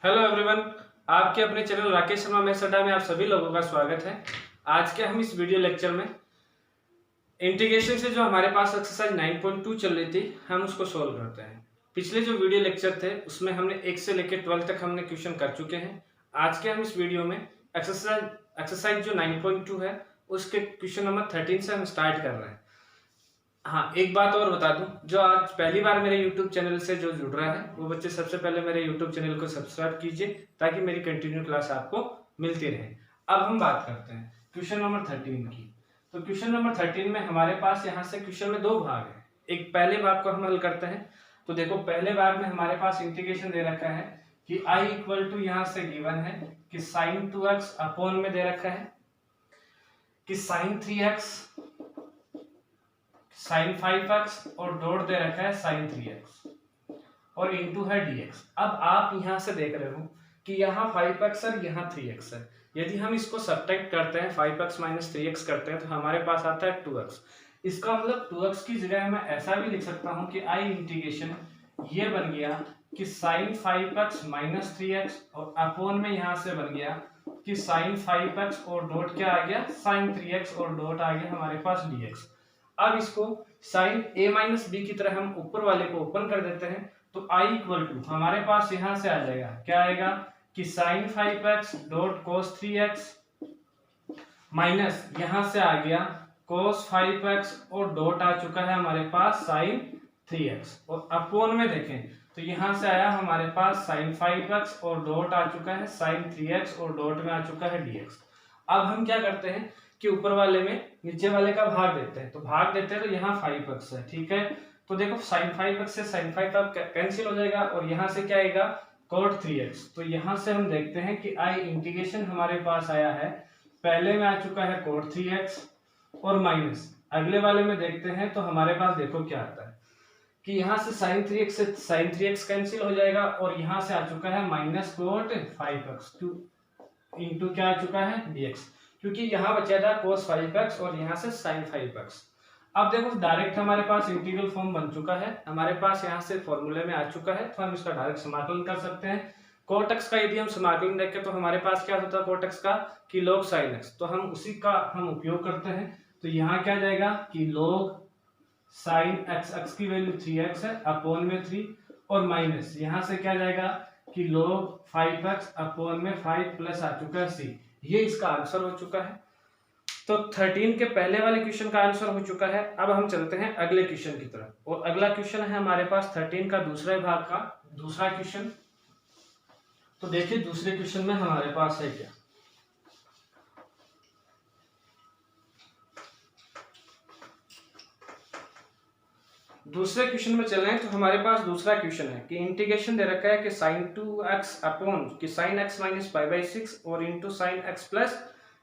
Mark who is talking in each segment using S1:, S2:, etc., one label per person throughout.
S1: Hello everyone, आपके अपने channel Rakesh Sharma maths अड्डा में आप सभी लोगों का स्वागत है। आज के हम इस वीडियो लेक्चर में इंटीग्रेशन से जो हमारे पास एक्सरसाइज 9.2 चल रही थी, हम उसको सोल्व करते हैं। पिछले जो वीडियो लेक्चर थे उसमें हमने 1 से लेकर 12 तक हमने क्वेश्चन कर चुके हैं। आज के हम इस वीडियो में एक्सरसाइज जो 9.2 है उसके क्वेश्चन नंबर 13 से हम स्टार्ट कर रहे हैं। हाँ, एक बात और बता दूं, जो आज पहली बार मेरे YouTube चैनल से जो जुड़ रहा है वो बच्चे सबसे पहले मेरे YouTube चैनल को सब्सक्राइब कीजिए ताकि मेरी कंटिन्यू क्लास आपको मिलती रहे। अब हम बात करते हैं क्वेश्चन नंबर 13 की। तो क्वेश्चन नंबर 13 में हमारे पास यहाँ से क्वेश्चन में दो भाग है। एक पहले भाग को हम हल करते हैं। तो देखो, पहले भाग में हमारे पास इंटीग्रेशन दे रखा है कि I इक्वल टू यहाँ से गिवन है कि साइन 2x अपॉन में दे रखा है कि साइन 3x साइन 5x और डॉट दे रखा है साइन 3x और इनटू है dx। अब आप यहां से देख रहे हो कि यहाँ 5x और यहाँ 3x है। यदि हम इसको सब्ट्रैक्ट करते हैं 5x माइनस 3x करते हैं तो हमारे पास आता है 2x। इसका मतलब 2x की जगह मैं ऐसा भी लिख सकता हूं कि आई इंटीग्रेशन ये बन गया कि साइन 5x माइनस 3x और अपॉन में यहां से बन गया कि साइन 5x और डॉट क्या आ गया साइन 3x और डॉट आ गया हमारे पास dx। अब इसको साइन a माइनस बी की तरह हम ऊपर वाले को ओपन कर देते हैं तो i इक्वल टू हमारे पास यहां से आ जाएगा, क्या आएगा कि sign 5x dot cos 3x minus यहां से आ गया cos 5x और डॉट आ चुका है हमारे पास साइन 3x और अपॉन में देखें तो यहां से आया हमारे पास साइन 5x और डॉट आ चुका है साइन 3x और डॉट में आ चुका है dx। अब हम क्या करते हैं कि ऊपर वाले में नीचे वाले का भाग देते हैं। तो भाग देते हैं तो यहाँ 5x है, ठीक है। तो देखो साइन 5x से साइन 5 कैंसिल हो जाएगा और यहाँ से क्या आएगा cot 3x। तो यहाँ से हम देखते हैं कि आई इंटीग्रेशन हमारे पास आया है, पहले में आ चुका है cot 3x और माइनस अगले वाले में देखते हैं तो हमारे पास देखो क्या आता है कि यहाँ से साइन 3x से साइन 3x कैंसिल हो जाएगा और यहाँ से आ चुका है माइनस cot 5x इंटू क्या आ चुका है dx, क्योंकि यहाँ बचा था cos 5x और यहाँ से sin 5x। अब देखो डायरेक्ट हमारे पास इंटीग्रल फॉर्म बन चुका है, हमारे पास यहाँ से फॉर्मूले में आ चुका है तो हम इसका डायरेक्ट समाकलन कर सकते हैं। cot x का यदि हम समाकलन देखें तो हमारे पास क्या होता है cot x का कि log sin x, तो हम उसी का हम उपयोग करते हैं। तो यहाँ क्या जाएगा कि log sin x, x की वैल्यू 3x है अपॉन में 3 और माइनस यहाँ से क्या जाएगा कि log 5x अपॉन में 5 प्लस आ चुका है c। ये इसका आंसर हो चुका है। तो 13 के पहले वाले क्वेश्चन का आंसर हो चुका है। अब हम चलते हैं अगले क्वेश्चन की तरफ और अगला क्वेश्चन है हमारे पास 13 का दूसरे भाग का दूसरा क्वेश्चन। तो देखिए दूसरे क्वेश्चन में हमारे पास है क्या। दूसरे क्वेश्चन में चलें तो हमारे पास दूसरा क्वेश्चन है कि इंटीग्रेशन दे रखा है कि sin 2x अपॉन कि sin x minus pi by 6 और into sine x plus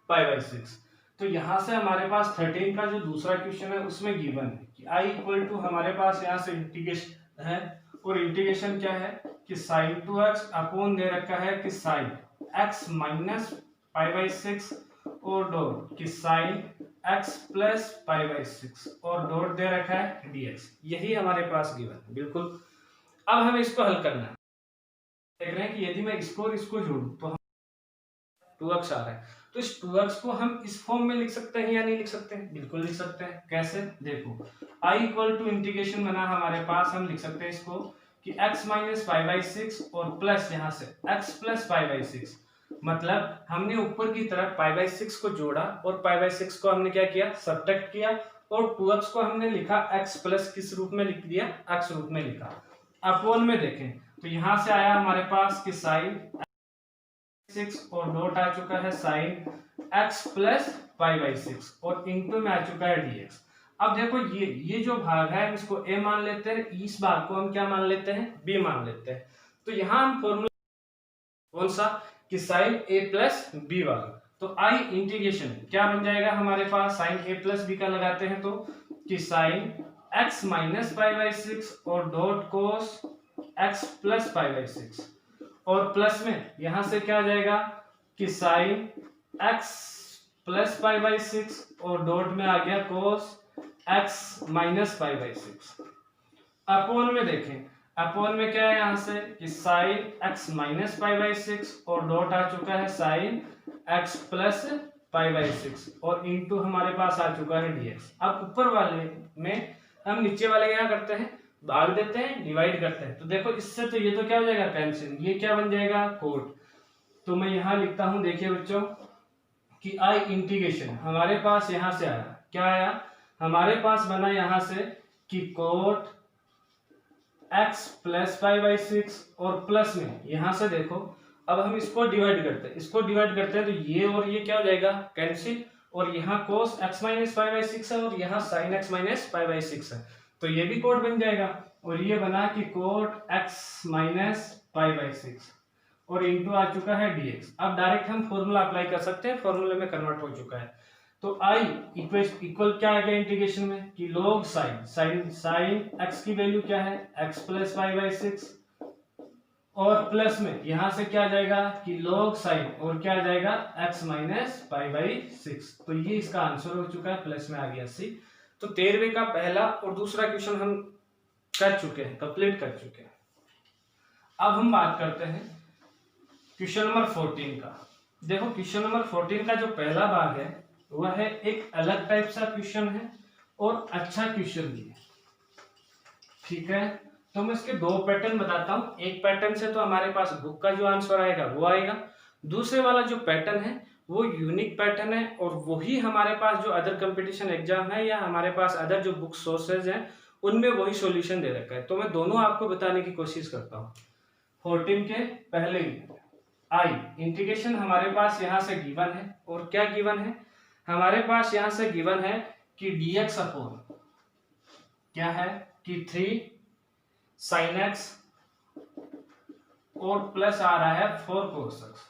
S1: pi by 6। तो यहाँ से हमारे पास 13 का जो दूसरा क्वेश्चन है उसमें गिवन है कि i इक्वल टू हमारे पास यहाँ से इंटीग्रेशन है और इंटीग्रेशन क्या है कि sin 2x अपॉन दे रखा है कि sin x minus pi by 6 और डॉट कि sin x plus pi by 6 और डॉट दे रखा है dx। यही हमारे पास गिवन है, बिल्कुल। अब हमें इसको हल करना है। देख रहे हैं कि यदि मैं इसको और इसको जोड़ूं तो हम 2x आ रहा है, तो इस 2x को हम इस फॉर्म में लिख सकते हैं या नहीं लिख सकते हैं? बिल्कुल लिख सकते हैं। कैसे? देखो i इक्वल टू इंटीग्रेशन बना हमारे पास, हम लिख सकते हैं इसको कि x माइनस पाई बाई 6 और प्लस यहाँ से x प्लस पाई बाई 6। मतलब हमने ऊपर की तरफ पाई बाई 6 को जोड़ा और पाई बाई 6 को हमने क्या किया सब्ट्रैक्ट किया और 2x को हमने लिखा x प्लस किस रूप में लिख दिया x रूप में लिखा। अपॉन में देखें तो यहाँ से आया हमारे पास कि साइन 6 और डॉट आ चुका है sine x plus pi by 6 और इंटू में आ चुका है dx। अब देखो ये जो भाग है हम इसको a मान लेते हैं, इस भाग को हम क्या मान लेते हैं b मान लेते हैं। तो यहाँ हम फॉर्मूला कौन सा कि साइन a प्लस बी वाला। तो आई इंटीग्रेशन क्या बन जाएगा हमारे पास साइन a प्लस बी का लगाते हैं तो कि sine x minus pi by 6 और dot cos x plus pi by 6 और प्लस में यहां से क्या आ जाएगा कि sine x plus pi by 6 और डॉट में आ गया cos x minus pi by 6 upon में देखें अपॉन में क्या है यहाँ से कि sine x minus pi by 6 और डॉट आ चुका है sine x plus pi by 6 और इंटू हमारे पास आ चुका है dx। अब ऊपर वाले में हम नीचे वाले क्या करते हैं, भाग देते हैं, डिवाइड करते हैं। तो देखो इससे तो ये तो क्या हो जाएगा कैंसिल, ये क्या बन जाएगा कोट। तो मैं यहाँ लिखता हूँ, देखिए बच्चों कि आई इंटीग्रेशन हमारे पास यहाँ से आया, क्या आया हमारे पास बना यहाँ से कि cot x plus pi by 6 और प्लस में यहाँ से देखो अब हम इसको डिवाइड करते हैं, इसको डिवाइड करते हैं तो ये और ये क्या हो जाएगा कैंसिल, और यहाँ cos x minus pi by 6 है और यहाँ sin x minus pi by 6 है, तो ये भी कोट बन जाएगा। और ये बना कि cot x minus pi by 6 और इंटू आ चुका है dx। अब डायरेक्ट हम फॉर्मूला अप्लाई कर सकते हैं, फॉर्मूले में कन्वर्ट हो चुका है। तो i इक्वल क्या आ गया इंटीग्रेशन में कि log साइन x की वैल्यू क्या है x प्लस पाई बाई 6 और प्लस में यहां से क्या आ जाएगा कि log साइन और क्या आ जाएगा x माइनस पाई बाई 6। तो ये इसका आंसर हो चुका है, प्लस में आ गया c। तो 13वें का पहला और दूसरा क्वेश्चन हम कर चुके हैं, कंप्लीट कर चुके हैं। अब हम बात करते हैं क्वेश्चन नंबर 14 का। देखो क्वेश्चन नंबर 14 का जो पहला भाग है वह है एक अलग टाइप सा क्वेश्चन है और अच्छा क्वेश्चन भी है, ठीक है। तो मैं इसके दो पैटर्न बताता हूँ। एक पैटर्न से तो हमारे पास बुक का जो आंसर आएगा वो आएगा, दूसरे वाला जो पैटर्न है वो यूनिक पैटर्न है और वही हमारे पास जो अदर कंपटीशन एग्जाम है या हमारे पास अदर जो बुक सोर्सेज हैं उनमें वही सॉल्यूशन दे रखा है। तो मैं दोनों आपको बताने की कोशिश करता हूँ। 14 के पहले आई इंटीग्रेशन हमारे पास यहाँ से गिवन है, और क्या गिवन है हमारे पास यहाँ से गिवन है कि dx अपॉन क्या है कि 3 sin x और प्लस आ रहा है 4 cos x।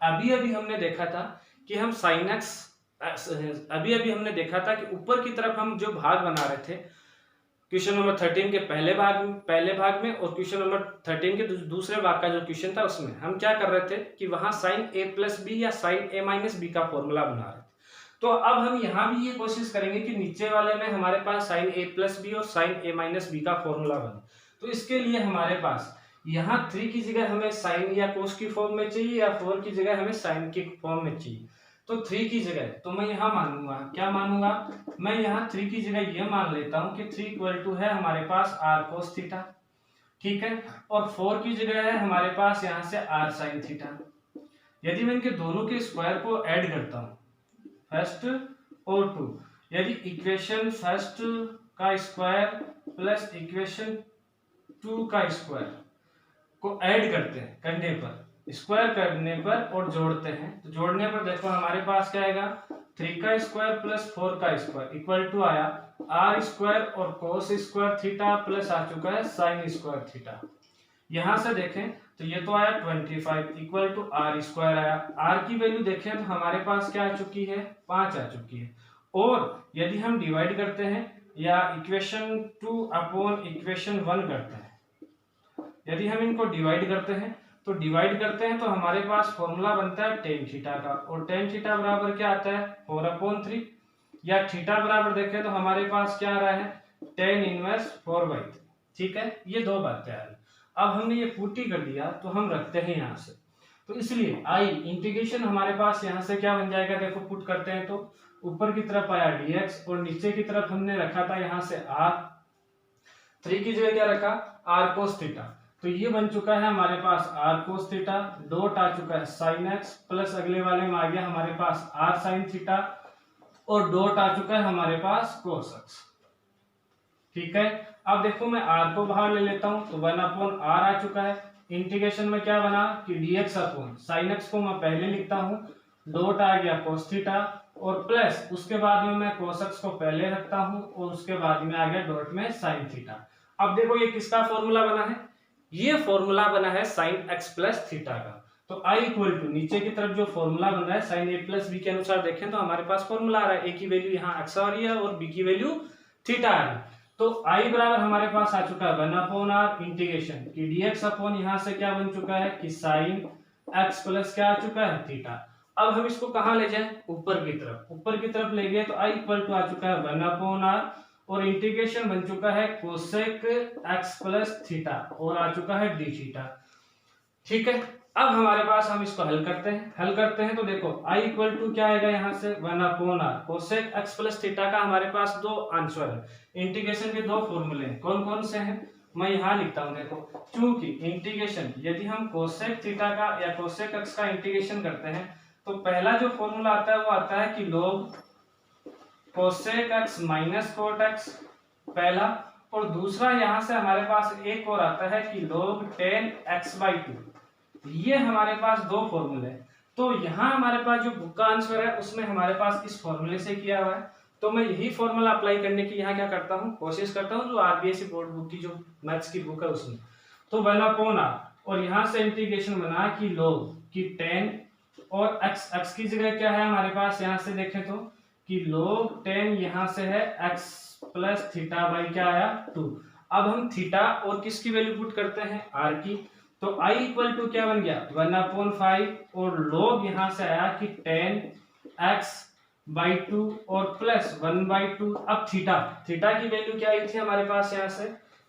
S1: अभी हमने देखा था कि हम sin x अभी हमने देखा था कि ऊपर की तरफ हम जो भाग बना रहे थे क्वेश्चन नंबर 13 के पहले भाग में और क्वेश्चन नंबर 13 के दूसरे भाग का जो क्वेश्चन था उसमें हम क्या कर रहे थे कि वहां sin a प्लस बी या sin a माइनस बी का फॉर्मूला बना रहे थे। तो अब हम यहाँ भी ये कोशिश करेंगे कि नीचे वाले में हमारे पास sin a प्लस बी और sin a माइनस बी का फॉर्मूला बने। तो इसके लिए हमारे पास यहाँ 3 की जगह हमें sin या cos की फॉर्म में चाहिए या 4 की जगह हमें sin की फॉर्म में चाहिए। तो 3 की जगह तो मैं यहाँ मानूंगा, क्या मानूंगा मैं यहाँ 3 की जगह ये मान लेता हूँ कि 3 इक्वल टू है हमारे पास r cos थीटा, ठीक है, और 4 की जगह है हमारे पास यहाँ से r sin थीटा। यदि मैं इनके दोनों के स्क्वायर को ऐड करता हूँ फर्स्ट और 2, यदि इक्वेशन फर्स्ट का स्क्वायर प्लस इक्वेशन 2 का स्क्वायर को ऐड करते हैं करने पर, स्क्वायर करने पर और जोड़ते हैं, तो जोड़ने पर देखो हमारे पास क्या आएगा 3 का स्क्वायर प्लस 4 का स्क्वायर इक्वल टू आया r स्क्वायर और cos स्क्वायर थीटा प्लस आ चुका है sin स्क्वायर थीटा। यहां से देखें तो ये तो आया 25 इक्वल टू r स्क्वायर आया। r की वैल्यू देखें तो हमारे पास क्या आ चुकी है 5 आ चुकी है। और यदि हम डिवाइड करते हैं या इक्वेशन 2 अपॉन इक्वेशन 1 करते हैं, यदि हम इनको डिवाइड करते हैं तो हमारे पास फॉर्मूला बनता है टेन थीटा का, और टेन थीटा बराबर क्या आता है 4/3, या थीटा बराबर देखें तो हमारे पास क्या आ रहा है टेन इनवर्स 4/3, ठीक है। ये दो बातें आ रही। अब हमने ये पुट ही कर दिया तो हम रखते हैं यहाँ से, तो इसलिए आई इंटीग्रेशन हमारे पास यहाँ से क्या बन जाएगा, देखो पुट करते हैं तो ऊपर की तरफ आया dx और नीचे की तरफ हमने रखा था यहाँ से r, 3 की जगह क्या रखा r cos थीटा, तो ये बन चुका है हमारे पास r cos थीटा, डॉट आ चुका है sin x प्लस अगले वाले में आ गया हमारे पास r sin थीटा और डॉट आ चुका है हमारे पास cos x, ठीक है। अब देखो मैं r को बाहर ले लेता हूं तो 1/r आ चुका है। इंटीग्रेशन में क्या बना कि dx अपॉन sin x को मैं पहले लिखता हूं, डॉट आ गया cos थीटा और प्लस उसके बाद में मैं cos x को पहले रखता हूं और उसके बाद में आ गया डॉट में sin थीटा। अब देखो ये किसका फॉर्मूला बना है, ये फॉर्मूला बना है sin x प्लस थीटा का। तो i इक्वल टू नीचे की तरफ जो फॉर्मूला बन रहा है sin a प्लस b के अनुसार देखें तो हमारे पास फॉर्मूला आ रहा है, a की वैल्यू यहाँ x आ रही है और b की वैल्यू थीटा आ रही है। तो i बराबर हमारे पास आ चुका है 1/r इंटीग्रेशन की dx अपॉन यहाँ से क्या बन चुका है कि sin x प्लस क्या आ चुका है थीटा। अब हम इसको कहाँ ले जाएं ऊपर की तरफ ले गए तो i इक्वल टू आ चुका है 1/r और इंटीग्रेशन बन चुका है कोसेक एक्स प्लस थीटा और आ चुका है डी थीटा। ठीक है, अब हमारे पास हम इसको हल करते हैं तो देखो i इक्वल टू क्या आएगा यहाँ से 1/r cosec x plus theta का हमारे पास दो आंसर है। इंटीग्रेशन के दो फॉर्मूले हैं, कौन कौन से हैं मैं यहाँ लिखता हूँ। देखो क्योंकि इंटीग्रेशन यदि हम कोसेक थीटा का या कोसेक एक्स का इंटीग्रेशन करते हैं तो पहला जो फॉर्मूला आता है वो आता है कि log cosec x minus cot x पहला, और दूसरा यहाँ से हमारे पास एक और आता है कि log tan x/2। ये हमारे पास दो फॉर्मूले हैं। तो यहाँ हमारे पास जो बुक का आंसर है उसमें हमारे पास इस फॉर्मूले से किया हुआ है, तो मैं यही फॉर्मूला अप्लाई करने की यहाँ क्या करता हूँ, कोशिश करता हूँ जो आरबीएसई बोर्ड बुक की जो मैथ्स की बुक है उसमें। तो 1/r और यहाँ से इंटीग्रेशन बना कि log कि tan और x की जगह क्या है हमारे पास, यहाँ से देखें तो कि log tan यहाँ से है x प्लस थीटा बाई क्या आया 2। अब हम थीटा और किसकी वैल्यू पुट करते हैं r की, तो i इक्वल टू क्या बन गया 1/5 और log यहाँ से आया कि tan x/2 और प्लस 1/2। अब थीटा की वैल्यू क्या आई थी हमारे पास,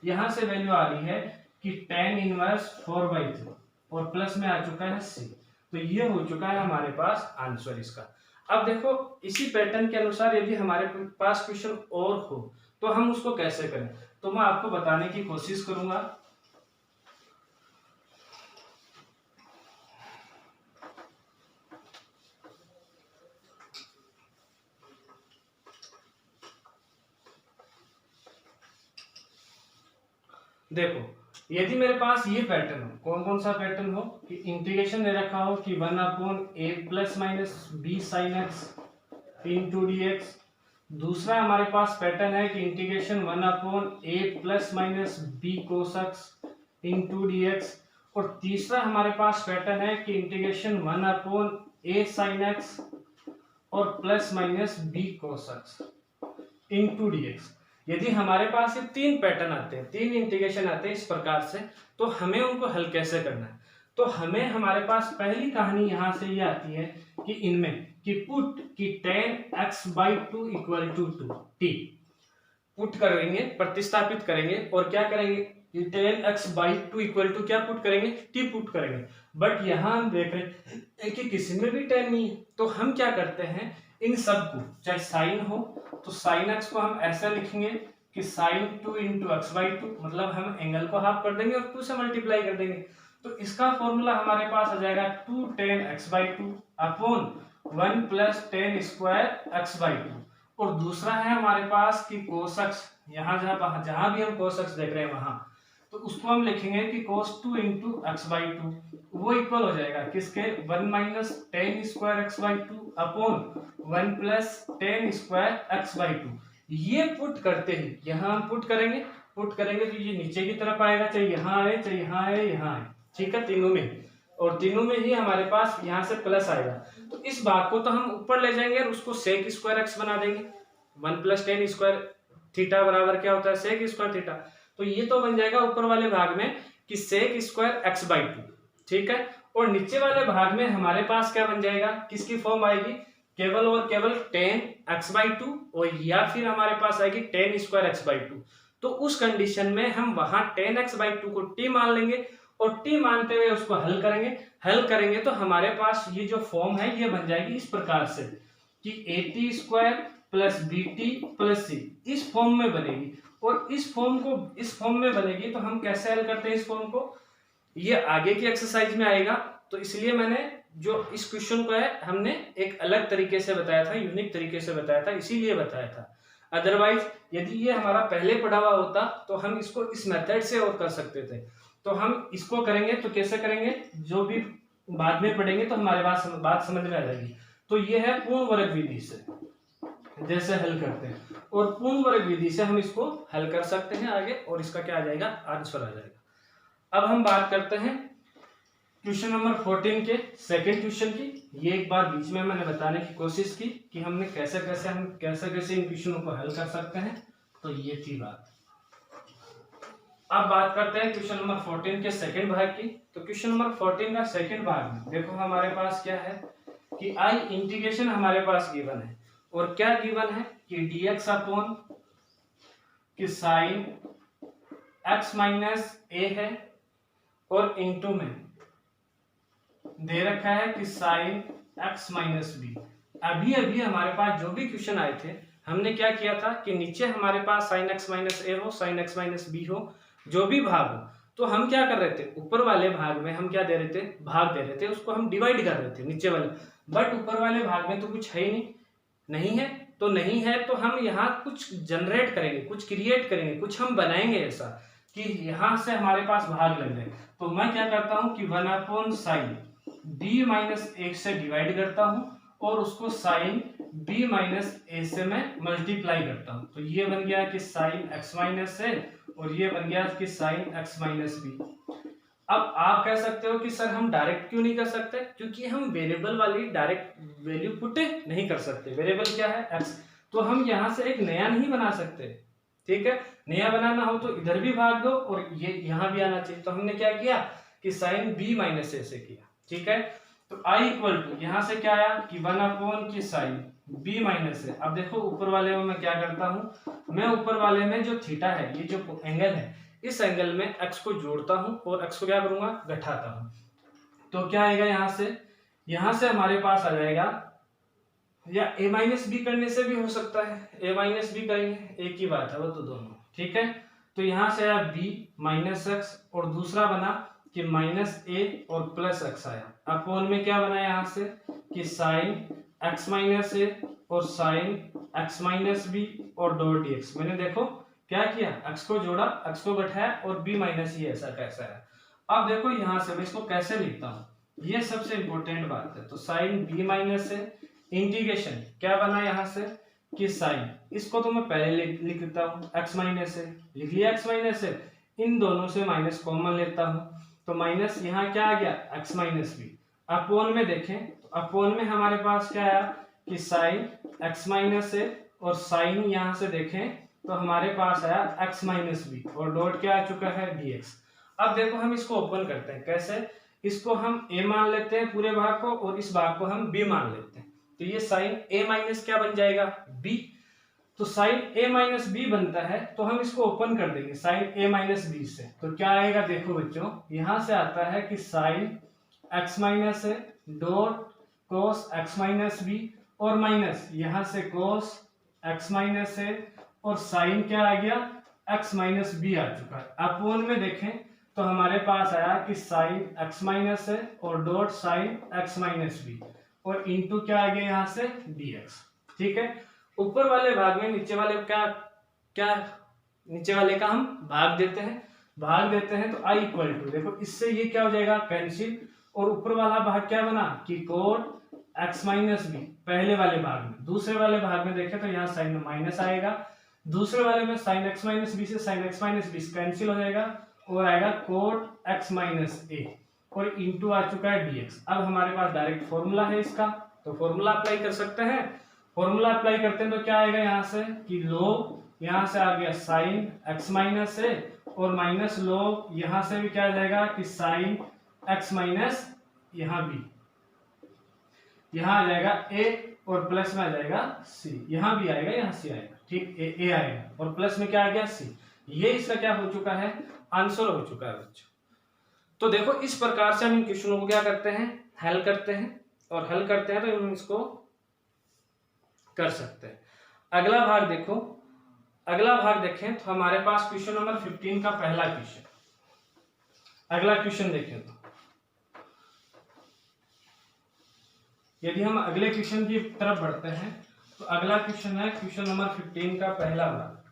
S1: यहाँ से वैल्यू आ रही है कि tan इनवर्स 4/3 और प्लस में आ चुका है c। तो ये हो चुका है हमारे पास आंसर इसका। अब देखो इसी पैटर्न के अनुसार यदि हमारे पास क्वेश्चन और हो तो हम उसको कैसे करें, तो मैं आपको बताने की कोशिश करूंगा। देखो यदि मेरे पास ये पैटर्न हो, कौन कौन सा पैटर्न हो कि इंटीग्रेशन दे रखा हो कि 1/a plus minus b sin x into dx, दूसरा हमारे पास पैटर्न है कि integration 1/a plus minus b cos x into dx, और तीसरा हमारे पास पैटर्न है कि इंटीग्रेशन 1/a sin x और plus minus b cos x into dx। यदि हमारे पास ये तीन पैटर्न आते हैं, तीन इंटीग्रेशन आते हैं इस प्रकार से, तो हमें उनको हल कैसे करना है, तो हमें हमारे पास पहली कहानी यहाँ से ये आती है कि इनमें कि पुट कि tan x/2 equal to t put करेंगे, प्रतिस्थापित करेंगे और क्या करेंगे कि tan x/2 इक्वल टू क्या पुट करेंगे, t पुट करेंगे। बट यहाँ हम देख रहे हैं कि किसी में भी tan नहीं है, तो हम क्या करते हैं इन सब को, चाहे साइन हो तो साइन x को हम ऐसा लिखेंगे कि sin 2 इंटू x/2, मतलब हम एंगल को हाफ कर देंगे और 2 से मल्टीप्लाई कर देंगे। तो इसका फॉर्मूला हमारे पास आ जाएगा 2 tan x/2 upon 1 plus tan square x/2, और दूसरा है हमारे पास कि cos x, यहाँ जहां भी हम cos x देख रहे हैं वहां, तो उसको हम लिखेंगे कि cos 2 इंटू x/2, वो इक्वल हो जाएगा किसके 1 minus tan square x/2 upon 1 plus tan square x/2। ये पुट करते ही यहाँ हम पुट करेंगे तो ये नीचे की तरफ आएगा, चाहे यहाँ आए चाहे यहाँ आए यहाँ आए, ठीक है, तीनों में, और तीनों में ही हमारे पास यहाँ से प्लस आएगा। तो इस भाग को तो हम ऊपर ले जाएंगे और उसको सेक स्क्वायर x बना देंगे। 1 प्लस tan स्क्वायर थीटा बराबर क्या होता है सेक स्क्वायर थीटा, तो ये तो बन जाएगा ऊपर वाले भाग में कि सेक स्क्वायर x/2, ठीक है, और नीचे वाले भाग में हमारे पास क्या बन जाएगा, किसकी फॉर्म आएगी, केवल और केवल tan x/2 और या फिर हमारे पास आएगी tan स्क्वायर x/2। तो उस कंडीशन में हम वहां tan x/2 को t मान लेंगे और t मानते हुए उसको हल करेंगे तो हमारे पास ये जो फॉर्म है ये बन जाएगी इस प्रकार से कि at square plus bt plus c, इस फॉर्म में बनेगी। और इस फॉर्म में बनेगी तो हम कैसे हल करते हैं इस फॉर्म को, ये आगे की एक्सरसाइज में आएगा। तो इसलिए मैंने जो इस क्वेश्चन को है हमने एक अलग तरीके से बताया था, यूनिक तरीके से बताया था, इसीलिए बताया था। अदरवाइज यदि ये हमारा पहले पढ़ा हुआ होता तो हम इसको इस मेथड से और कर सकते थे। तो हम इसको करेंगे तो कैसे करेंगे, जो भी बाद में पढ़ेंगे तो हमारे बात समझ में आ जाएगी। तो ये है पूर्ण वर्ग विधि से जैसे हल करते हैं, और पूर्ण वर्ग विधि से हम इसको हल कर सकते हैं आगे, और इसका क्या आ जाएगा, आंसर आ जाएगा। अब हम बात करते हैं क्वेश्चन नंबर 14 के सेकंड क्वेश्चन की। ये एक बार बीच में मैंने बताने की कोशिश की कि हमने कैसे कैसे इन क्वेश्चनों को हल कर सकते हैं, तो ये थी बात। अब बात करते हैं क्वेश्चन नंबर 14 के सेकंड भाग की। तो क्वेश्चन नंबर 14 का सेकंड भाग में देखो हमारे पास क्या है कि आई इंटीग्रेशन हमारे पास गिवन है, और क्या गिवन है कि dx अपॉन कि साइन x माइनस ए है और इनटू में दे रखा है कि साइन x माइनस बी। अभी अभी हमारे पास जो भी क्वेश्चन आए थे हमने क्या किया था कि नीचे हमारे पास साइन x माइनस ए हो, साइन x माइनस बी हो, जो भी भाग हो, तो हम क्या कर रहे थे, ऊपर वाले भाग में हम क्या दे रहे थे, भाग दे रहे थे, उसको हम डिवाइड कर रहे थे नीचे वाले। बट ऊपर वाले भाग में तो कुछ है ही नहीं है, तो नहीं है तो हम यहाँ कुछ जनरेट करेंगे, कुछ क्रिएट करेंगे, कुछ हम बनाएंगे ऐसा कि यहाँ से हमारे पास भाग लग जाए। तो मैं क्या करता हूँ कि 1/sin b माइनस ए से डिवाइड करता हूँ और उसको साइन b माइनस ए से मैं मल्टीप्लाई करता हूँ। तो ये बन गया कि साइन x माइनस ए और ये बन गया कि साइन x माइनस बी। अब आप कह सकते हो कि सर हम डायरेक्ट क्यों नहीं कर सकते, क्योंकि हम वेरिएबल वाली डायरेक्ट वैल्यू पुट नहीं कर सकते। वेरिएबल क्या है, x, तो हम यहाँ से एक नया नहीं बना सकते। ठीक है, नया बनाना हो तो इधर भी भाग दो और ये यहाँ भी आना चाहिए। तो हमने क्या किया कि साइन b माइनस ए से किया। ठीक है, तो i इक्वल टू यहाँ से क्या आया कि 1 की साइन b माइनस ए। अब देखो ऊपर वाले में मैं क्या करता हूँ, मैं ऊपर वाले में जो थीटा है, ये जो एंगल है, इस एंगल में x को जोड़ता हूं और x को क्या करूंगा, घटाता हूं। तो क्या आएगा यहां से हमारे पास आ जाएगा, या a माइनस बी करने से भी हो सकता है, a माइनस बी करेंगे, एक ही बात है वो तो दोनों। ठीक है, तो यहां से आया b माइनस एक्स और दूसरा बना कि माइनस ए और प्लस एक्स आया। अपॉन में क्या बना यहाँ से कि साइन x माइनस ए और साइन x माइनस बी और डॉट dx। मैंने देखो क्या किया, x को जोड़ा, x को घटाया और b माइनस ये ऐसा कैसा है। अब देखो यहाँ से मैं इसको कैसे लिखता हूँ, ये सबसे इंपॉर्टेंट बात है। तो साइन b माइनस से इंटीग्रेशन क्या बना यहाँ से कि साइन, इसको तो मैं पहले लिख देता हूँ, x माइनस से लिख लिया, x माइनस से, इन दोनों से माइनस कॉमन लेता हूँ, तो माइनस यहाँ क्या आ गया x माइनस बी। अपॉन में देखें तो अपॉन में हमारे पास क्या आया कि साइन x माइनस से और साइन यहाँ से देखें तो हमारे पास आया x माइनस बी और डॉट क्या आ चुका है dx। अब देखो हम इसको ओपन करते हैं, कैसे, इसको हम a मान लेते हैं पूरे भाग को और इस भाग को हम b मान लेते हैं। तो ये साइन a माइनस क्या बन जाएगा b। तो साइन a माइनस बी बनता है, तो हम इसको ओपन कर देंगे साइन a माइनस बी से। तो क्या आएगा देखो बच्चों, यहां से आता है कि sine x minus a dot cos x minus b और माइनस यहां से कोस x माइनस ए और साइन क्या आ गया x माइनस बी आ चुका है। अपॉन में देखें तो हमारे पास आया कि साइन x माइनस ए और dot sine x minus b और इनटू क्या आ गया यहाँ से dx। ठीक है, ऊपर वाले भाग में नीचे वाले नीचे वाले का हम भाग देते हैं तो i इक्वल टू, देखो इससे ये क्या हो जाएगा कैंसिल, और ऊपर वाला भाग क्या बना कि कोट x माइनस बी पहले वाले भाग में। दूसरे वाले भाग में देखें तो यहाँ साइन में माइनस आएगा, दूसरे वाले में साइन x माइनस बी से sine x minus b cancel हो जाएगा और आएगा कोट x माइनस ए और इनटू आ चुका है dx। अब हमारे पास डायरेक्ट फॉर्मूला है इसका, तो फॉर्मूला अप्लाई कर सकते हैं। फॉर्मूला अप्लाई करते हैं तो क्या आएगा यहाँ से कि log, यहाँ से आ गया साइन x माइनस ए और माइनस log, यहाँ से भी क्या आ जाएगा कि साइन x माइनस यहाँ b, यहाँ आ जाएगा a और प्लस में आ जाएगा c, यहाँ भी आएगा, यहाँ c आएगा। ठीक, a आएगा और प्लस में क्या आ गया c। ये इसका क्या हो चुका है, आंसर हो चुका है बच्चों। तो देखो इस प्रकार से हम इन क्वेश्चनों को क्या करते हैं, हल करते हैं, और हल करते हैं तो हम इसको कर सकते हैं। अगला भाग देखो, अगला भाग देखें तो हमारे पास क्वेश्चन नंबर 15 का पहला क्वेश्चन, अगला क्वेश्चन देखें तो यदि हम अगले क्वेश्चन की तरफ बढ़ते हैं तो अगला क्वेश्चन है क्वेश्चन नंबर 15 का पहला भाग।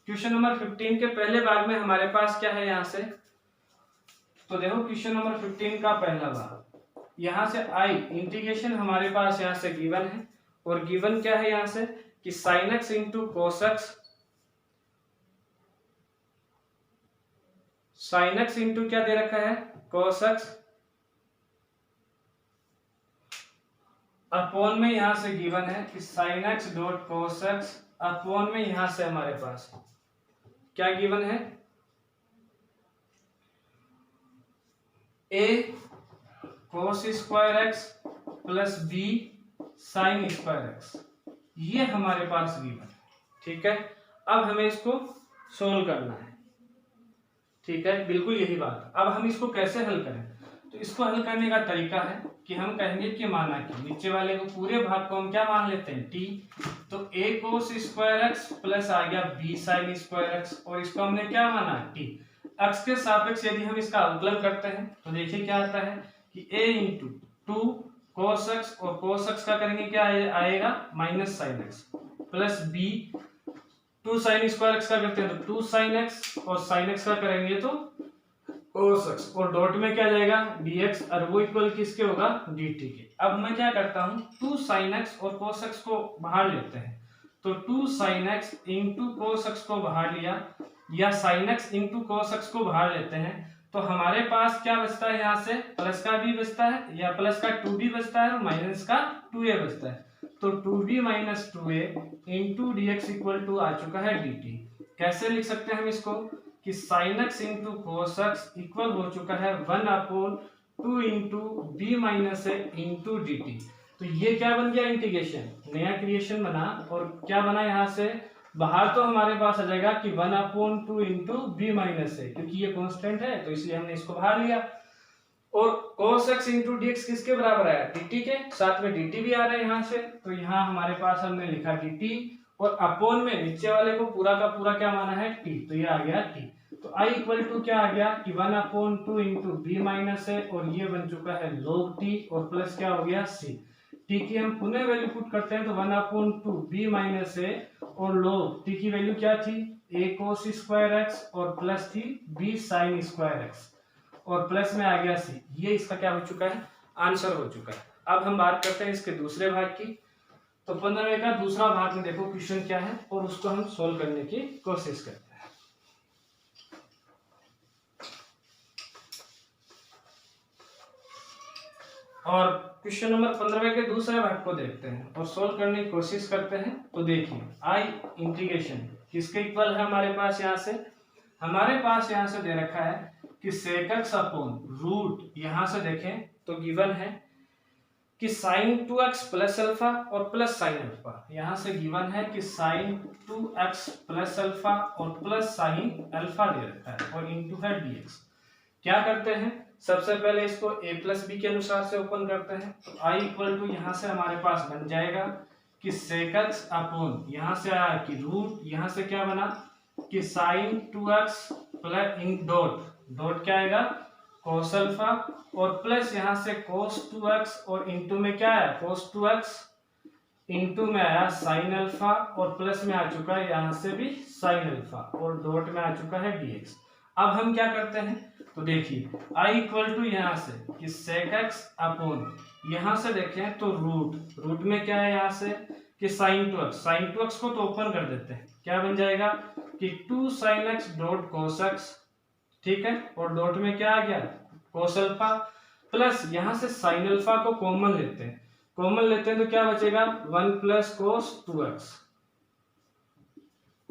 S1: क्वेश्चन नंबर 15 के पहले भाग में हमारे पास क्या है यहाँ से, तो देखो क्वेश्चन नंबर 15 का पहला भाग, यहाँ से i इंटीग्रेशन हमारे पास यहाँ से गिवन है और गिवन क्या है यहाँ से कि sin x into cos x, sin x into क्या दे रखा है कोस एक्स, अपॉन में यहां से गिवन है कि sin x dot cos x, upon में यहां से हमारे पास क्या गिवन है a cos square x plus b sign square x, ये हमारे पास गिवन है। ठीक है, अब हमें इसको सोल्व करना है। ठीक है, बिल्कुल यही बात। अब हम इसको कैसे हल करें? तो इसको हल करने का तरीका है कि हम कहेंगे कि माना कि नीचे वाले को पूरे भाग को हम क्या मान लेते हैं, टी। तो a cos square x plus आ गया b sin स्क्वायर एक्स, और इसको हमने क्या माना, टी। x के सापेक्ष यदि हम इसका अवकलन करते हैं तो देखिए क्या आता है कि a into two cos x, और कोस एक्स का करेंगे क्या आएगा, minus sine x, plus b two sine square x का करते हैं तो टू साइन एक्स, और साइन एक्स का करेंगे तो cos x, और डॉट में क्या जाएगा dx, और वो इक्वल किसके होगा, dt के। अब मैं क्या करता हूँ, टू साइन एक्स और cos x को बाहर लेते हैं, तो two sine x into cos x को बाहर लिया, या sine x into cos x को बाहर लेते हैं, तो हमारे पास क्या बचता है, यहाँ से प्लस का भी बचता है, या प्लस का 2b बचता है, और माइनस का 2a बचता है। तो 2b minus 2a into d x equal to आ चुका है dt। कैसे लिख सकते हैं हम इसको कि sin x into cos x equal हो चुका है 1/2 इंटू बी माइनस ए इंटू डी टी। तो ये क्या बन गया, इंटीग्रेशन, नया क्रिएशन बना, और क्या बना यहाँ से बाहर, तो हमारे पास आ जाएगा कि 1/2 इंटू बी माइनस ए, क्योंकि ये कांस्टेंट है तो इसलिए हमने इसको बाहर लिया। और cos x into d x किसके बराबर आया, dt के, साथ में dt भी आ रहा है यहाँ से, तो यहाँ हमारे पास हमने लिखा dt, और अपोन में नीचे वाले को पूरा का पूरा क्या माना है, t, तो ये आ गया t। तो i इक्वल टू क्या आ गया कि 1/2 इंटू बी माइनस है, और ये बन चुका है log t, और प्लस क्या हो गया c। t की हम पुनः वैल्यू पुट करते हैं तो 1/2 बी माइनस है, और log t की वैल्यू क्या थी, a cos स्क्वायर एक्स, और प्लस थी b sin स्क्वायर एक्स, और प्लस में आ गया c। ये इसका क्या हो चुका है, आंसर हो चुका है। अब हम बात करते हैं इसके दूसरे भाग की। तो 15वें का दूसरा भाग में देखो क्वेश्चन क्या है, और उसको हम सोल्व करने की कोशिश करते हैं। और क्वेश्चन नंबर 15वें के दूसरे भाग को देखते हैं और सोल्व करने की कोशिश करते हैं। तो देखिए आई इंटीग्रेशन किसके इक्वल है, हमारे पास यहाँ से दे रखा है कि sec x अपॉन रूट, यहाँ से देखें तो गिवन है कि sin 2x प्लस अल्फा और प्लस साइन अल्फा, यहाँ से गिवन है कि sin 2x प्लस अल्फा और प्लस साइन अल्फा दे रखा है, और इंटू है dx। क्या करते हैं, सबसे पहले इसको a प्लस बी के अनुसार से ओपन करते हैं। तो i इक्वल टू यहाँ से हमारे पास बन जाएगा कि sec x अपॉन, यहाँ से आया कि रूट, यहाँ से क्या बना कि sin 2x plus in dot क्या आएगा cos अल्फा, और प्लस यहाँ से cos 2x, और इंटू में क्या आया cos 2x, इंटू में आया sin अल्फा, और प्लस में आ चुका है यहाँ से भी sin अल्फा, और डॉट में आ चुका है dx। अब हम क्या करते हैं, तो देखिए i इक्वल टू यहाँ से कि sec x अपॉन, यहाँ से देखें तो रूट में क्या है यहाँ से कि sin 2x को तो ओपन कर देते हैं, क्या बन जाएगा कि 2 sin x dot cos x, ठीक है, और डॉट में क्या आ गया cos अल्फा, प्लस यहाँ से sin अल्फा को कॉमन लेते हैं तो क्या बचेगा 1 प्लस cos 2x,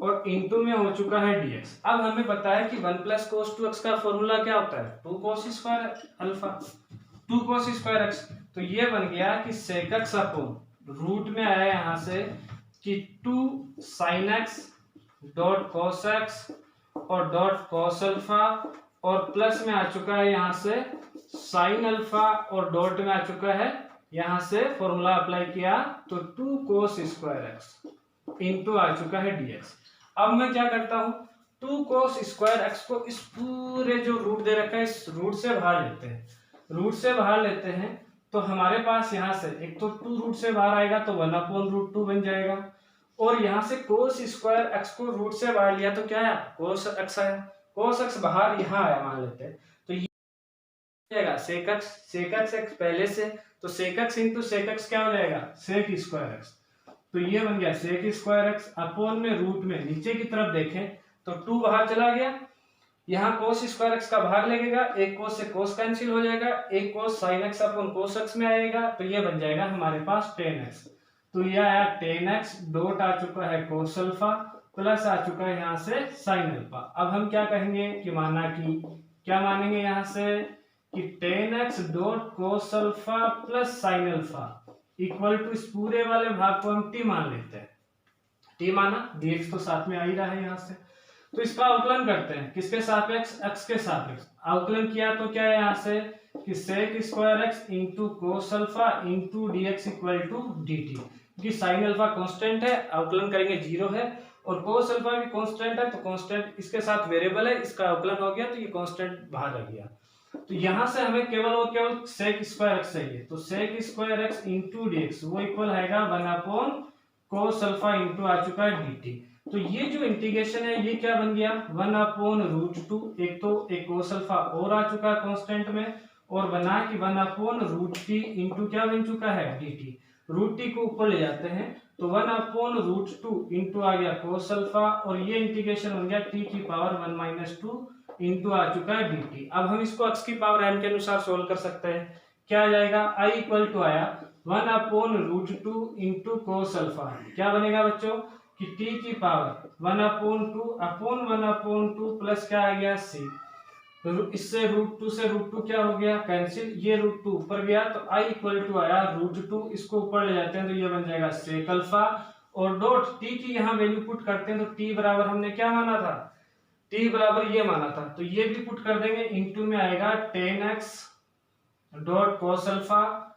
S1: और इंटू में हो चुका है dx। अब हमें पता है कि 1 प्लस cos 2x का फॉर्मूला क्या होता है 2 cos square alpha, 2 cos square x। तो ये बन गया कि sec x अपॉन रूट में आया यहाँ से कि 2 sin x dot cos x और डॉट cos अल्फा, और प्लस में आ चुका है यहाँ से sin अल्फा, और डॉट में आ चुका है यहाँ से फॉर्मूला अप्लाई किया तो 2 cos स्क्वायर x इंटू आ चुका है dx। अब मैं क्या करता हूँ 2 cos स्क्वायर x को इस पूरे जो रूट दे रखा है इस रूट से बाहर लेते हैं, तो हमारे पास यहाँ से एक तो 2 रूट से बाहर आएगा तो 1/√2 बन जाएगा, और यहाँ से cos स्क्वायर x को रूट से बाहर लिया तो क्या आया cos x आया, cos x बाहर यहाँ आया मान लेते हैं, तो ये जाएगा sec x पहले से, तो sec x into sec x क्या हो जाएगा sec स्क्वायर x। तो ये बन गया sec स्क्वायर x अपॉन में रूट में नीचे की तरफ देखें तो 2 बाहर चला गया, यहाँ cos स्क्वायर x का भाग लगेगा, एक cos से cos कैंसिल हो जाएगा, एक cos sin x upon cos x में आएगा, तो ये बन जाएगा हमारे पास tan x। तो ये आया tan x डॉट आ चुका है cos अल्फा, प्लस आ चुका है यहाँ से sin अल्फा। अब हम क्या कहेंगे कि क्या मानेंगे यहाँ से कि tan x dot cos alpha plus sin alpha equal to इस पूरे वाले भाग को हम t मान लेते हैं, t माना dx तो साथ में आ ही रहा है यहाँ से। तो इसका अवकलन करते हैं, किसके सापेक्ष, x के सापेक्ष। अवकलन किया तो क्या है यहाँ से कि sec square x into cos alpha into dx equal to dt, क्योंकि साइन अल्फा कांस्टेंट है, अवकलन करेंगे 0 है, और कोस अल्फा भी कांस्टेंट है, तो कांस्टेंट इसके साथ वेरिएबल है, इसका अवकलन हो गया तो ये कांस्टेंट बाहर रह गया। तो यहां से हमें केवल और केवल sec स्क्वायर x चाहिए, तो sec square x into dx वो इक्वल आएगा 1 कोस अल्फा इंटू आ चुका है dt। तो ये जो इंटीग्रेशन है ये क्या बन गया 1/√2, एक तो एक कोस अल्फा और आ चुका है कांस्टेंट में, और बना कि 1/√t इंटू क्या बन चुका है dt। √t को ऊपर ले जाते हैं तो 1/√2 इंटू आ गया कोस अल्फा, और ये इंटीग्रेशन हो गया t की पावर 1-2 इंटू आ चुका है dt। अब हम इसको x की पावर n के अनुसार सोल्व कर सकते हैं। क्या आ जाएगा, i इक्वल टू आया 1/√2 इंटू कोस अल्फा, क्या बनेगा बच्चों कि t की पावर 1/2 प्लस क्या आ गया c, इससे √2 से √2 क्या हो गया कैंसिल, ये √2 ऊपर गया तो i इक्वल टू आया √2, इसको ऊपर ले जाते हैं तो ये बन जाएगा सेक अल्फा, और डॉट t की यहाँ वैल्यू पुट करते हैं तो t बराबर हमने क्या माना था, t बराबर ये माना था, तो ये भी पुट कर देंगे, इंटू में आएगा 10x डॉट कोस अल्फा,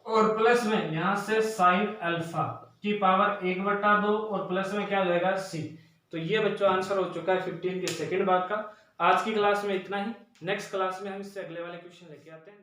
S1: और प्लस में यहाँ से साइन अल्फा की पावर 1/2, और प्लस में क्या हो जाएगा c। तो ये बच्चों आंसर हो चुका है 15 के सेकंड भाग का। आज की क्लास में इतना ही, नेक्स्ट क्लास में हम इससे अगले वाले क्वेश्चन लेके आते हैं।